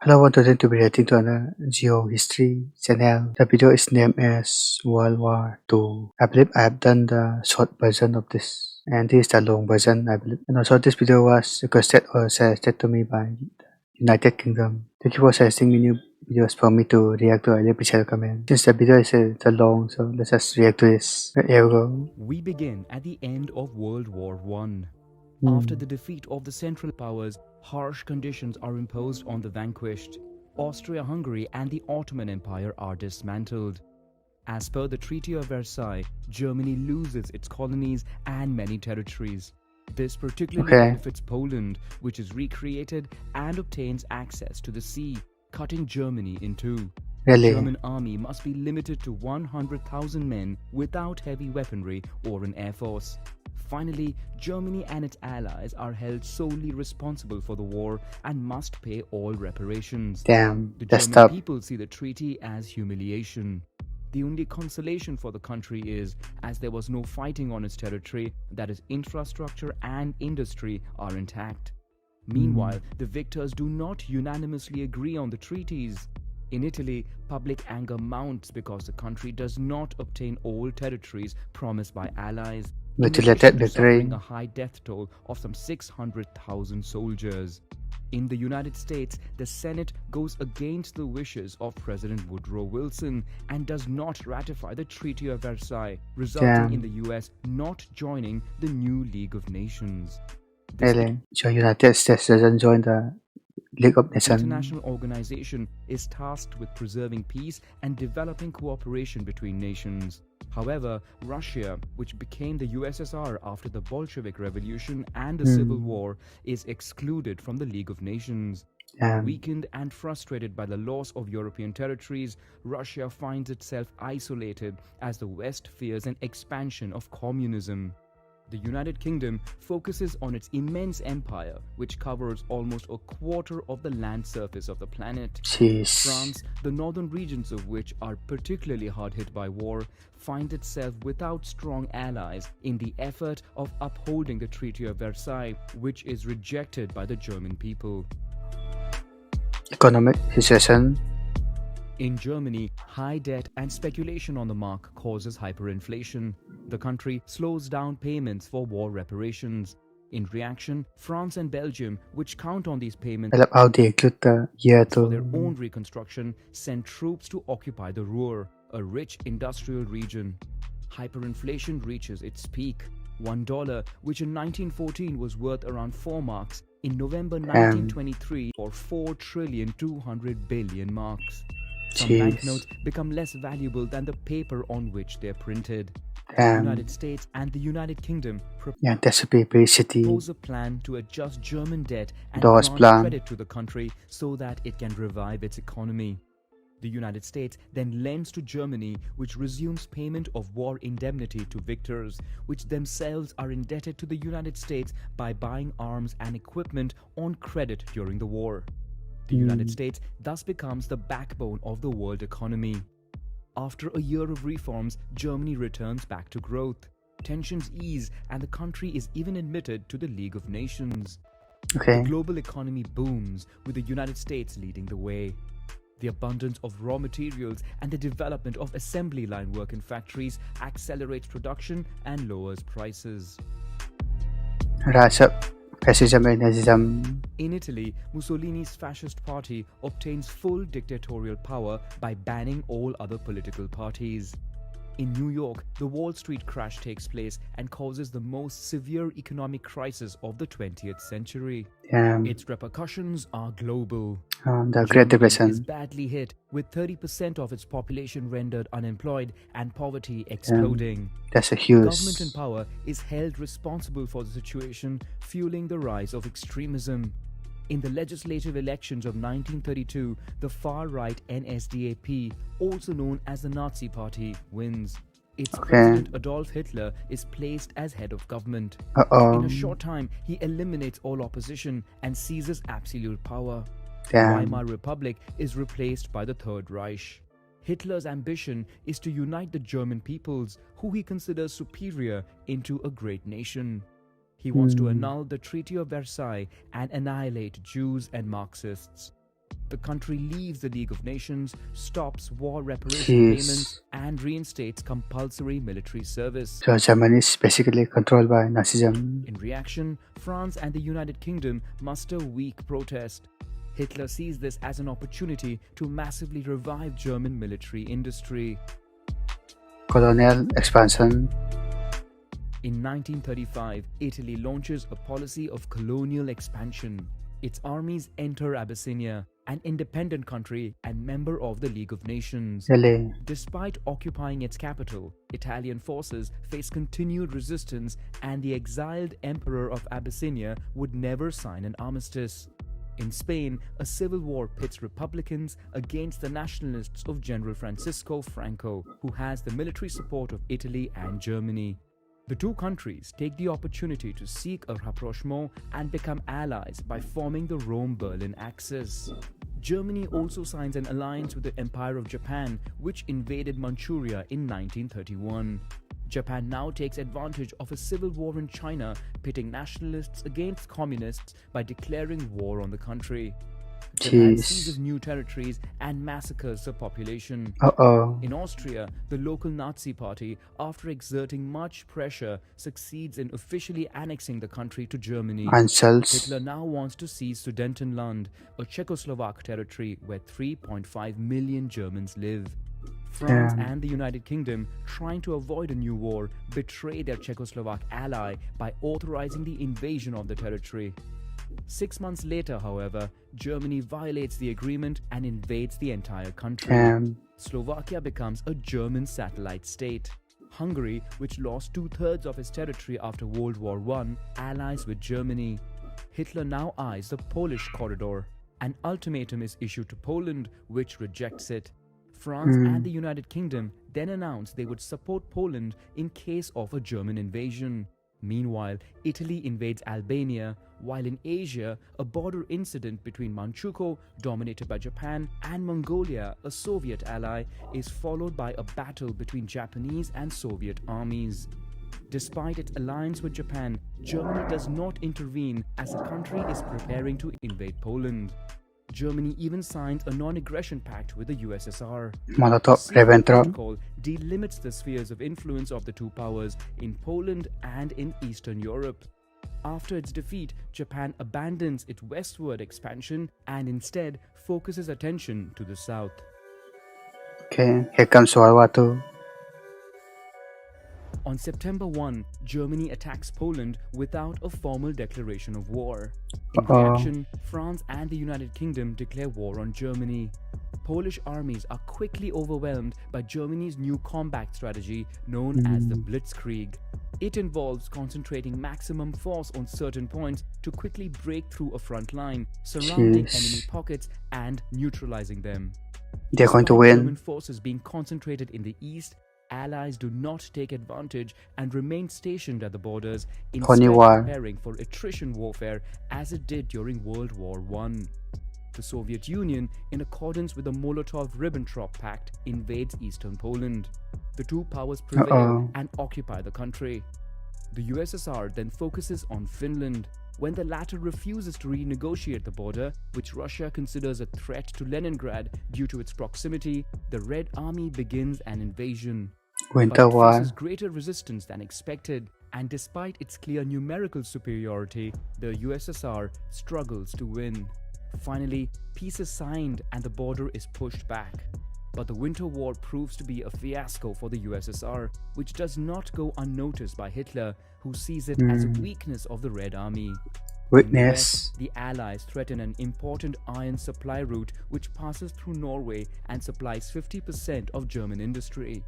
Hello, and today to be reacting to another Geo History channel. The video is named as World War II. I believe I have done the short version of this, and this is the long version, I believe. And also, this video was requested or suggested to me by United Kingdom. Thank you for suggesting me new videos for me to react to. I really appreciate the comment. Since the video is the long, so let's just react to this. Here we go. We begin at the end of World War I. After the defeat of the Central Powers, harsh conditions are imposed on the vanquished. Austria-Hungary and the Ottoman Empire are dismantled. As per the Treaty of Versailles, Germany loses its colonies and many territories. This particularly benefits Poland, which is recreated and obtains access to the sea, cutting Germany in two. The German army must be limited to 100,000 men without heavy weaponry or an air force. Finally, Germany and its allies are held solely responsible for the war and must pay all reparations. Damn, the that's German tough. people see the treaty as humiliation. The only consolation for the country is, as there was no fighting on its territory, that its infrastructure and industry are intact. Meanwhile, the victors do not unanimously agree on the treaties. In Italy, public anger mounts because the country does not obtain all territories promised by allies, suffering a high death toll of some 600,000 soldiers. In the United States, the Senate goes against the wishes of President Woodrow Wilson and does not ratify the Treaty of Versailles, resulting in the US not joining the new League of Nations. Really? So United States doesn't join the League of Nations. The international organization is tasked with preserving peace and developing cooperation between nations. However, Russia, which became the USSR after the Bolshevik Revolution and the Civil War, is excluded from the League of Nations. Weakened and frustrated by the loss of European territories, Russia finds itself isolated as the West fears an expansion of communism. The United Kingdom focuses on its immense empire, which covers almost a quarter of the land surface of the planet. France, the northern regions of which are particularly hard hit by war, finds itself without strong allies in the effort of upholding the Treaty of Versailles, which is rejected by the German people. Economic situation. In Germany, high debt and speculation on the mark causes hyperinflation. The country slows down payments for war reparations. In reaction, France and Belgium, which count on these payments for their own reconstruction, send troops to occupy the Ruhr, a rich industrial region. Hyperinflation reaches its peak. $1, which in 1914 was worth around 4 marks, in November 1923 for 4,200 billion marks. Some banknotes become less valuable than the paper on which they're printed. The United States and the United Kingdom propose a plan to adjust German debt and grant credit to the country so that it can revive its economy. The United States then lends to Germany, which resumes payment of war indemnity to victors, which themselves are indebted to the United States by buying arms and equipment on credit during the war. The United States thus becomes the backbone of the world economy. After a year of reforms, Germany returns back to growth. Tensions ease and the country is even admitted to the League of Nations. The global economy booms, with the United States leading the way. The abundance of raw materials and the development of assembly line work in factories accelerates production and lowers prices. Fascism and Nazism. In Italy, Mussolini's fascist party obtains full dictatorial power by banning all other political parties. In New York, the Wall Street crash takes place and causes the most severe economic crisis of the 20th century. Its repercussions are global. The Great Depression is badly hit, with 30% of its population rendered unemployed and poverty exploding. That's a huge. Government in power is held responsible for the situation, fueling the rise of extremism. In the legislative elections of 1932, the far-right NSDAP, also known as the Nazi Party, wins. Its president Adolf Hitler is placed as head of government. In a short time, he eliminates all opposition and seizes absolute power. The Weimar Republic is replaced by the Third Reich. Hitler's ambition is to unite the German peoples, who he considers superior, into a great nation. He wants to annul the Treaty of Versailles and annihilate Jews and Marxists. The country leaves the League of Nations, stops war reparation payments, Jeez. and reinstates compulsory military service. So Germany is basically controlled by Nazism. In reaction, France and the United Kingdom muster weak protest. Hitler sees this as an opportunity to massively revive German military industry. Colonial expansion. In 1935, Italy launches a policy of colonial expansion. Its armies enter Abyssinia, an independent country and member of the League of Nations. Really? Despite occupying its capital, Italian forces faced continued resistance, and the exiled emperor of Abyssinia would never sign an armistice. In Spain, a civil war pits republicans against the nationalists of General Francisco Franco, who has the military support of Italy and Germany. The two countries take the opportunity to seek a rapprochement and become allies by forming the Rome-Berlin Axis. Germany also signs an alliance with the Empire of Japan, which invaded Manchuria in 1931. Japan now takes advantage of a civil war in China, pitting nationalists against communists by declaring war on the country. Japan seizes new territories and massacres the population. In Austria, the local Nazi party, after exerting much pressure, succeeds in officially annexing the country to Germany. Hitler now wants to seize Sudetenland, a Czechoslovak territory where 3.5 million Germans live. France and the United Kingdom, trying to avoid a new war, betray their Czechoslovak ally by authorizing the invasion of the territory. 6 months later, however, Germany violates the agreement and invades the entire country. Slovakia becomes a German satellite state. Hungary, which lost 2/3 of its territory after World War I, allies with Germany. Hitler now eyes the Polish corridor. An ultimatum is issued to Poland, which rejects it. France and the United Kingdom then announced they would support Poland in case of a German invasion. Meanwhile, Italy invades Albania, while in Asia, a border incident between Manchukuo, dominated by Japan, and Mongolia, a Soviet ally, is followed by a battle between Japanese and Soviet armies. Despite its alliance with Japan, Germany does not intervene as the country is preparing to invade Poland. Germany even signs a non-aggression pact with the USSR. The protocol delimits the spheres of influence of the two powers in Poland and in Eastern Europe. After its defeat, Japan abandons its westward expansion and instead focuses attention to the south. Okay, here comes World War II. On September 1, Germany attacks Poland without a formal declaration of war. In reaction, France and the United Kingdom declare war on Germany. Polish armies are quickly overwhelmed by Germany's new combat strategy known as the Blitzkrieg. It involves concentrating maximum force on certain points to quickly break through a front line, surrounding enemy pockets and neutralizing them. They're going to win. German forces being concentrated in the east, Allies do not take advantage and remain stationed at the borders, instead preparing for attrition warfare as it did during World War I. The Soviet Union, in accordance with the Molotov-Ribbentrop Pact, invades eastern Poland. The two powers prevail and occupy the country. The USSR then focuses on Finland. When the latter refuses to renegotiate the border, which Russia considers a threat to Leningrad due to its proximity, the Red Army begins an invasion. But it faces greater resistance than expected, and despite its clear numerical superiority, the USSR struggles to win. Finally, peace is signed and the border is pushed back. But the Winter War proves to be a fiasco for the USSR, which does not go unnoticed by Hitler, who sees it as a weakness of the Red Army. The Allies threaten an important iron supply route which passes through Norway and supplies 50% of German industry.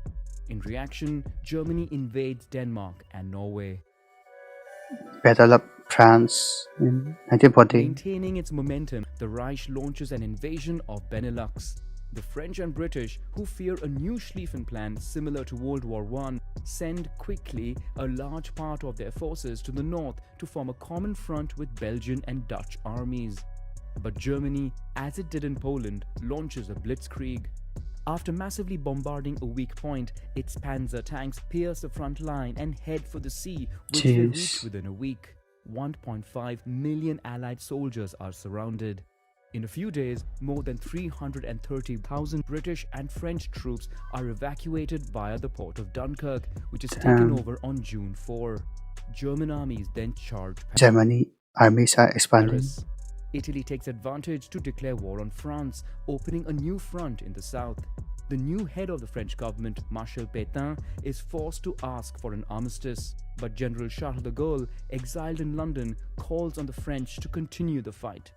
In reaction, Germany invades Denmark and Norway. Battle of France in 1940. Maintaining its momentum, the Reich launches an invasion of Benelux. The French and British, who fear a new Schlieffen Plan similar to World War I, send quickly a large part of their forces to the north to form a common front with Belgian and Dutch armies. But Germany, as it did in Poland, launches a blitzkrieg. After massively bombarding a weak point, its panzer tanks pierce the front line and head for the sea, which they reach within a week. 1.5 million Allied soldiers are surrounded. In a few days, more than 330,000 British and French troops are evacuated via the port of Dunkirk, which is taken over on June 4. German armies then charge Germany armies are expanding. Paris. Italy takes advantage to declare war on France, opening a new front in the south. The new head of the French government, Marshal Pétain, is forced to ask for an armistice, but General Charles de Gaulle, exiled in London, calls on the French to continue the fight.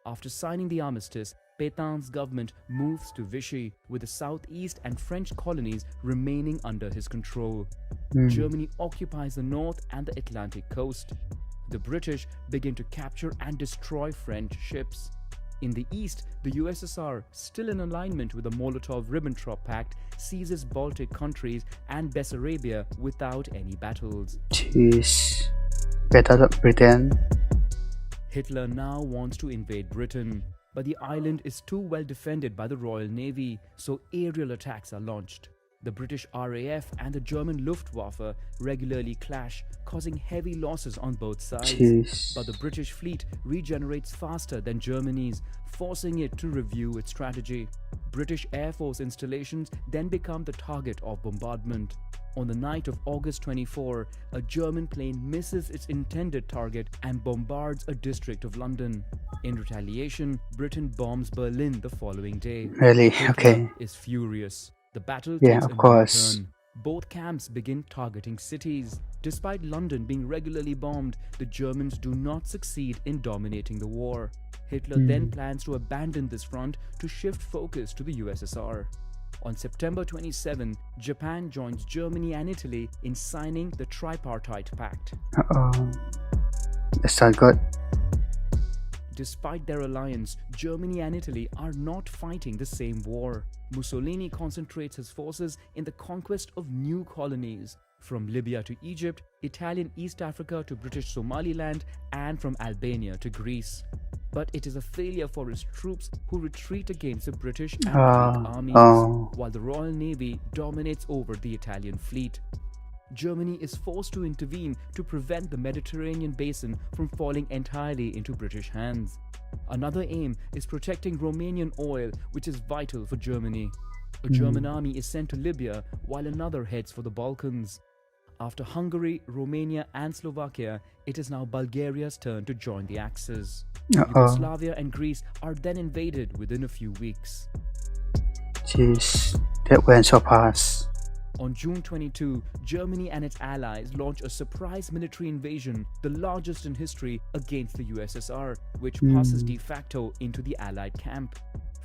After signing the armistice, Pétain's government moves to Vichy, with the southeast and French colonies remaining under his control. Germany occupies the north and the Atlantic coast. The British begin to capture and destroy French ships. In the east, the USSR, still in alignment with the Molotov-Ribbentrop Pact, seizes Baltic countries and Bessarabia without any battles. Jeez. Battle of Britain. Hitler now wants to invade Britain, but the island is too well defended by the Royal Navy, so aerial attacks are launched. The British RAF and the German Luftwaffe regularly clash, causing heavy losses on both sides. Jeez. But the British fleet regenerates faster than Germany's, forcing it to review its strategy. British Air Force installations then become the target of bombardment. On the night of August 24, a German plane misses its intended target and bombards a district of London. In retaliation, Britain bombs Berlin the following day. Really? Hitler Okay. is furious. The battle Yeah, takes of a course. new turn. Both camps begin targeting cities. Despite London being regularly bombed, the Germans do not succeed in dominating the war. Hitler then plans to abandon this front to shift focus to the USSR. On September 27, Japan joins Germany and Italy in signing the Tripartite Pact. That's not good. Despite their alliance, Germany and Italy are not fighting the same war. Mussolini concentrates his forces in the conquest of new colonies, from Libya to Egypt, Italian East Africa to British Somaliland, and from Albania to Greece. But it is a failure for his troops, who retreat against the British and Greek armies, while the Royal Navy dominates over the Italian fleet. Germany is forced to intervene to prevent the Mediterranean basin from falling entirely into British hands. Another aim is protecting Romanian oil, which is vital for Germany. A German army is sent to Libya, while another heads for the Balkans. After Hungary, Romania and Slovakia, it is now Bulgaria's turn to join the Axis. Yugoslavia and Greece are then invaded within a few weeks. Jeez. That went so fast. On June 22, Germany and its allies launch a surprise military invasion, the largest in history, against the USSR, which passes de facto into the Allied camp.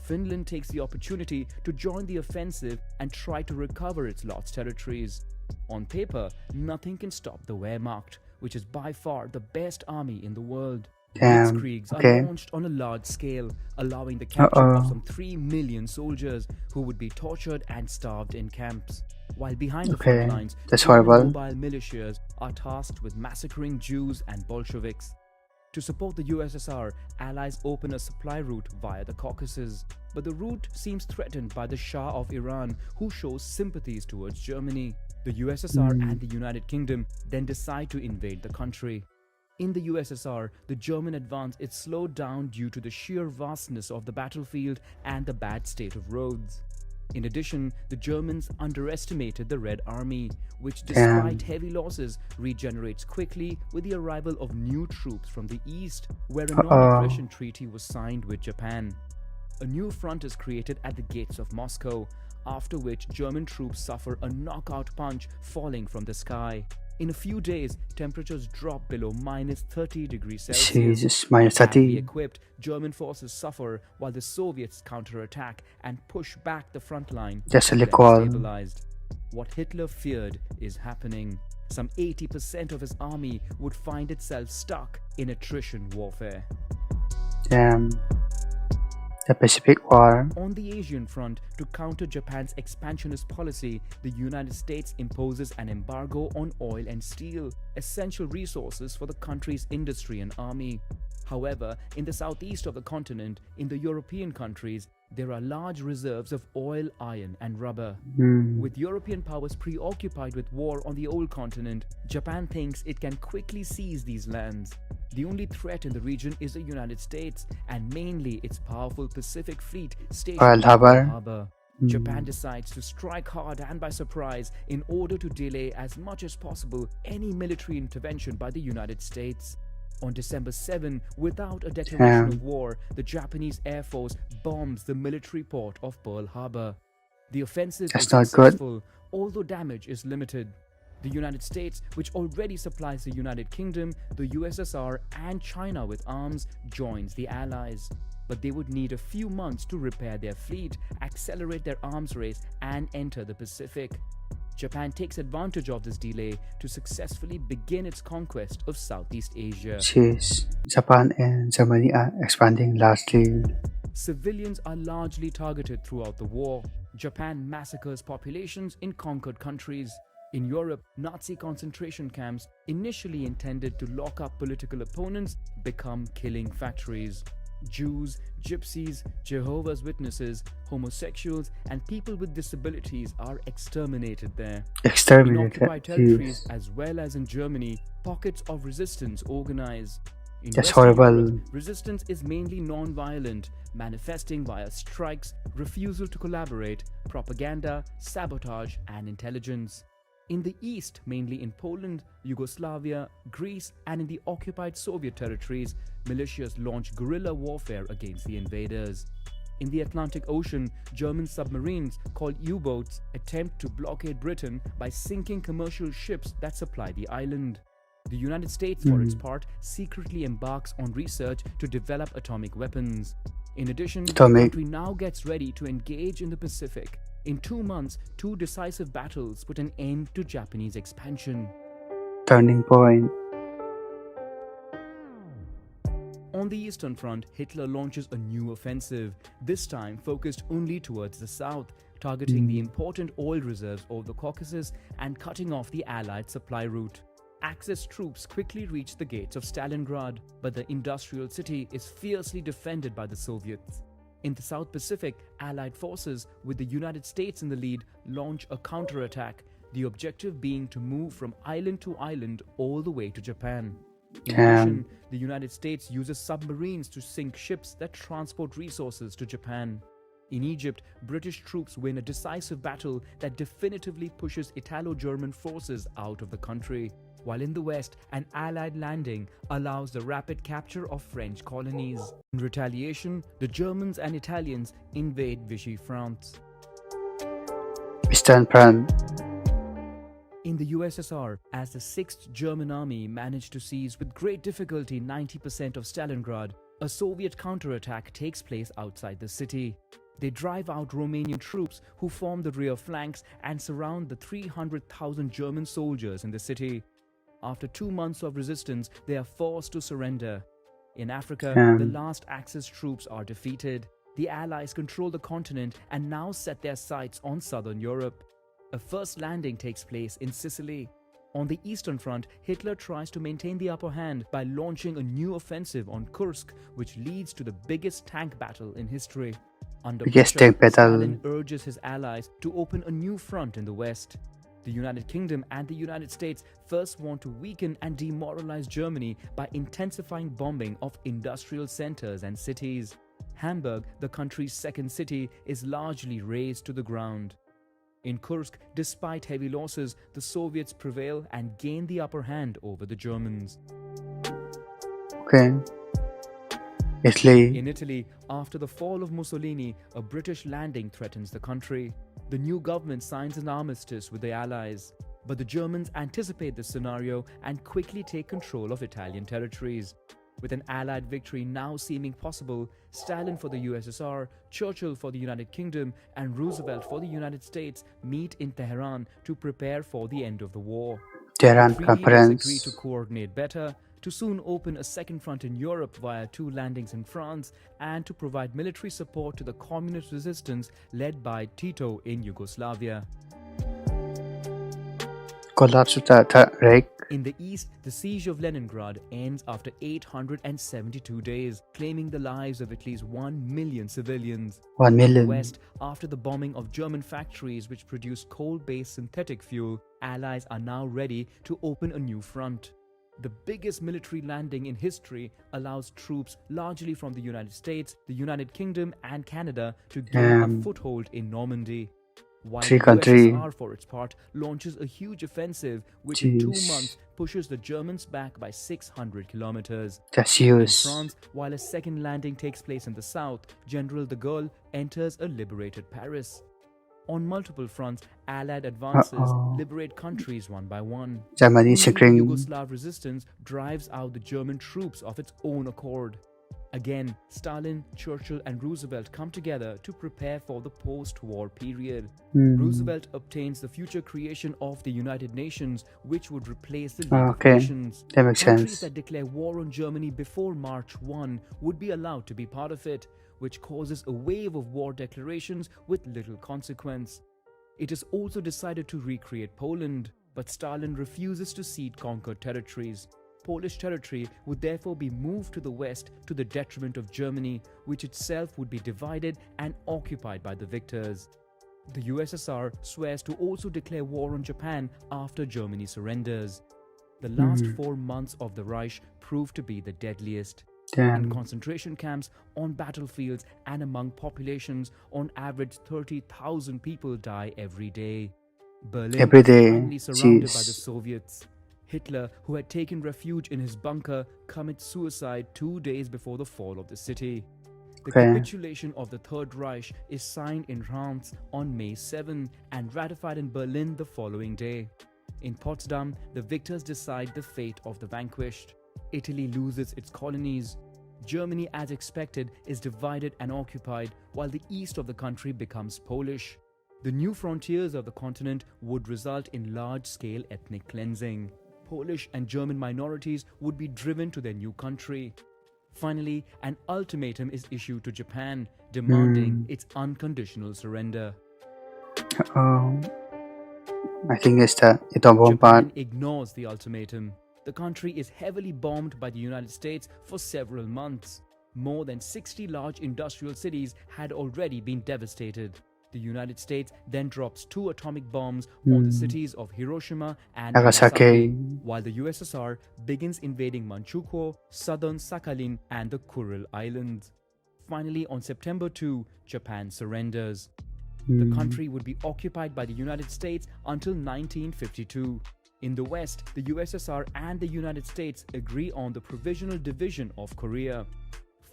Finland takes the opportunity to join the offensive and try to recover its lost territories. On paper, nothing can stop the Wehrmacht, which is by far the best army in the world. Blitzkriegs are launched on a large scale, allowing the capture of some 3 million soldiers who would be tortured and starved in camps. While behind the front lines, German mobile militias are tasked with massacring Jews and Bolsheviks. To support the USSR, allies open a supply route via the Caucasus, but the route seems threatened by the Shah of Iran, who shows sympathies towards Germany. The USSR and the United Kingdom then decide to invade the country. In the USSR, the German advance is slowed down due to the sheer vastness of the battlefield and the bad state of roads. In addition, the Germans underestimated the Red Army, which despite heavy losses regenerates quickly with the arrival of new troops from the east, where a non-aggression treaty was signed with Japan. A new front is created at the gates of Moscow, after which German troops suffer a knockout punch falling from the sky. In a few days, temperatures drop below minus 30 degrees Celsius. Jesus, minus 30. Badly equipped, German forces suffer while the Soviets counterattack and push back the front line. Stabilized. What Hitler feared is happening. Some 80% of his army would find itself stuck in attrition warfare. Damn. The Pacific War. On the Asian front, to counter Japan's expansionist policy, the United States imposes an embargo on oil and steel, essential resources for the country's industry and army. However, in the southeast of the continent, in the European countries, There are large reserves of oil, iron, and rubber. With European powers preoccupied with war on the old continent, Japan thinks it can quickly seize these lands. The only threat in the region is the United States, and mainly its powerful Pacific Fleet stationed Pearl in Pearl Harbor. Harbor. Japan decides to strike hard and by surprise in order to delay as much as possible any military intervention by the United States. On December 7, without a declaration of war, the Japanese Air Force bombs the military port of Pearl Harbor. The offensive That's is not good. successful, although damage is limited. The United States, which already supplies the United Kingdom, the USSR, and China with arms, joins the Allies. But they would need a few months to repair their fleet, accelerate their arms race, and enter the Pacific. Japan takes advantage of this delay to successfully begin its conquest of Southeast Asia. Jeez. Japan and Germany are expanding largely. Civilians are largely targeted throughout the war. Japan massacres populations in conquered countries. In Europe, Nazi concentration camps, initially intended to lock up political opponents, become killing factories. Jews, Gypsies, Jehovah's Witnesses, homosexuals, and people with disabilities are exterminated there. In Exterminated. occupied territories, Jeez. as well as in Germany, pockets of resistance organize. In That's Western horrible. Europe, resistance is mainly non-violent, manifesting via strikes, refusal to collaborate, propaganda, sabotage, and intelligence. In the East, mainly in Poland, Yugoslavia, Greece, and in the occupied Soviet territories, militias launch guerrilla warfare against the invaders. In the Atlantic Ocean, German submarines, called U-boats, attempt to blockade Britain by sinking commercial ships that supply the island. The United States, for its part, secretly embarks on research to develop atomic weapons. In addition, the country now gets ready to engage in the Pacific. In 2 months, 2 decisive battles put an end to Japanese expansion. Turning point. On the Eastern Front, Hitler launches a new offensive, this time focused only towards the south, targeting the important oil reserves of the Caucasus and cutting off the Allied supply route. Axis troops quickly reach the gates of Stalingrad, but the industrial city is fiercely defended by the Soviets. In the South Pacific, Allied forces, with the United States in the lead, launch a counterattack, the objective being to move from island to island all the way to Japan. In addition, the United States uses submarines to sink ships that transport resources to Japan. In Egypt, British troops win a decisive battle that definitively pushes Italo-German forces out of the country, while in the West, an Allied landing allows the rapid capture of French colonies. In retaliation, the Germans and Italians invade Vichy France. Eastern Front. In the USSR, as the 6th German Army managed to seize with great difficulty 90% of Stalingrad, a Soviet counterattack takes place outside the city. They drive out Romanian troops who form the rear flanks and surround the 300,000 German soldiers in the city. After 2 months of resistance, they are forced to surrender. In Africa, the last Axis troops are defeated. The Allies control the continent and now set their sights on southern Europe. A first landing takes place in Sicily. On the Eastern Front, Hitler tries to maintain the upper hand by launching a new offensive on Kursk, which leads to the biggest tank battle in history. Under pressure, Stalin urges his allies to open a new front in the West. The United Kingdom and the United States first want to weaken and demoralize Germany by intensifying bombing of industrial centers and cities. Hamburg, the country's second city, is largely razed to the ground. In Kursk, despite heavy losses, the Soviets prevail and gain the upper hand over the Germans. Okay. Italy. In Italy, after the fall of Mussolini, a British landing threatens the country. The new government signs an armistice with the Allies. But the Germans anticipate this scenario and quickly take control of Italian territories. With an Allied victory now seeming possible, Stalin for the USSR, Churchill for the United Kingdom, and Roosevelt for the United States meet in Tehran to prepare for the end of the war. Tehran The three leaders Conference. agree to coordinate better, to soon open a second front in Europe via 2 landings in France, and to provide military support to the communist resistance led by Tito in Yugoslavia. collapse of the Reich. In the east, the siege of Leningrad ends after 872 days, claiming the lives of at least 1 million civilians. 1 In the million. west, after the bombing of German factories which produce coal-based synthetic fuel, Allies are now ready to open a new front. The biggest military landing in history allows troops largely from the United States, the United Kingdom and Canada to gain a foothold in Normandy. While the 3 country. USSR, for its part, launches a huge offensive which in 2 months pushes the Germans back by 600 kilometers. That's In huge. France, while a second landing takes place in the south, General de Gaulle enters a liberated Paris. On multiple fronts, Allied advances liberate countries one by one. Germany Only the securing. Yugoslav resistance drives out the German troops of its own accord. Again, Stalin, Churchill and Roosevelt come together to prepare for the post-war period. Roosevelt obtains the future creation of the United Nations, which would replace the League of Nations. That makes Countries sense. that declare war on Germany before March 1 would be allowed to be part of it, which causes a wave of war declarations with little consequence. It is also decided to recreate Poland, but Stalin refuses to cede conquered territories. Polish territory would therefore be moved to the west to the detriment of Germany, which itself would be divided and occupied by the victors. The USSR swears to also declare war on Japan after Germany surrenders. The last 4 months of the Reich proved to be the deadliest. In concentration camps, on battlefields and among populations, on average 30,000 people die every day. Berlin Every day. is finally surrounded by the Soviets. Hitler, who had taken refuge in his bunker, commits suicide 2 days before the fall of the city. The capitulation of the Third Reich is signed in Reims on May 7 and ratified in Berlin the following day. In Potsdam, the victors decide the fate of the vanquished. Italy loses its colonies. Germany, as expected, is divided and occupied, while the east of the country becomes Polish. The new frontiers of the continent would result in large-scale ethnic cleansing. Polish and German minorities would be driven to their new country. Finally, an ultimatum is issued to Japan, demanding its unconditional surrender. I think it's the bomb part. Japan ignores the ultimatum. The country is heavily bombed by the United States for several months. More than 60 large industrial cities had already been devastated. The United States then drops 2 atomic bombs on the cities of Hiroshima and Nagasaki, while the USSR begins invading Manchukuo, southern Sakhalin and the Kuril Islands. Finally, on September 2, Japan surrenders. The country would be occupied by the United States until 1952. In the West, the USSR and the United States agree on the provisional division of Korea.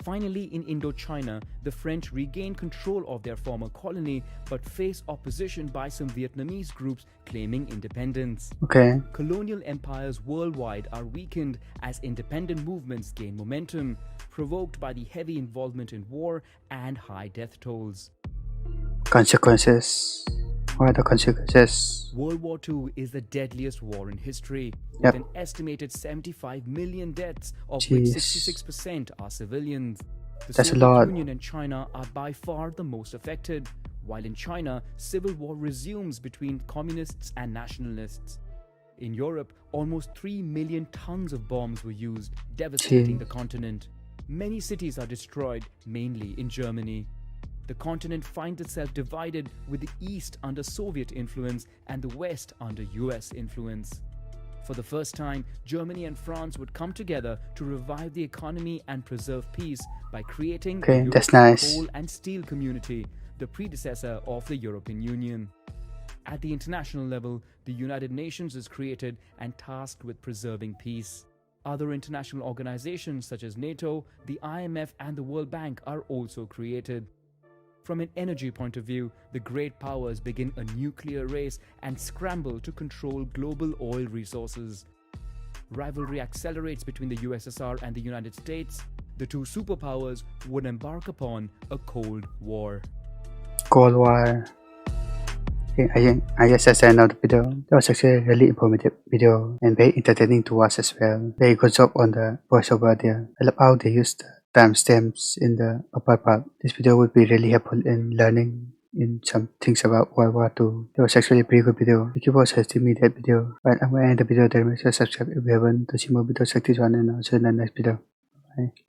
Finally, in Indochina, the French regain control of their former colony but face opposition by some Vietnamese groups claiming independence. Colonial empires worldwide are weakened as independent movements gain momentum, provoked by the heavy involvement in war and high death tolls. Consequences. What are the consequences? World War II is the deadliest war in history, with an estimated 75 million deaths, of which 66% are civilians. The Soviet Union and China are by far the most affected, while in China, civil war resumes between communists and nationalists. In Europe, almost 3 million tons of bombs were used, devastating the continent. Many cities are destroyed, mainly in Germany. The continent finds itself divided, with the East under Soviet influence and the West under US influence. For the first time, Germany and France would come together to revive the economy and preserve peace by creating the European Coal and Steel Community, the predecessor of the European Union. At the international level, the United Nations is created and tasked with preserving peace. Other international organizations such as NATO, the IMF and the World Bank are also created. From an energy point of view, the great powers begin a nuclear race and scramble to control global oil resources. Rivalry accelerates between the USSR and the United States. The two superpowers would embark upon a Cold War. Cold War. I guess that's the end of the video. That was actually a really informative video and very entertaining to watch as well. Very good job on the voiceover there. I love how they used the timestamps in the upper part. This video would be really helpful in learning in some things about World War II. It was actually a pretty good video. If you watch the immediate video, right, I'm gonna end the video there. Make sure to subscribe if you haven't to see more videos like this one, and I'll see you in the next video. Bye.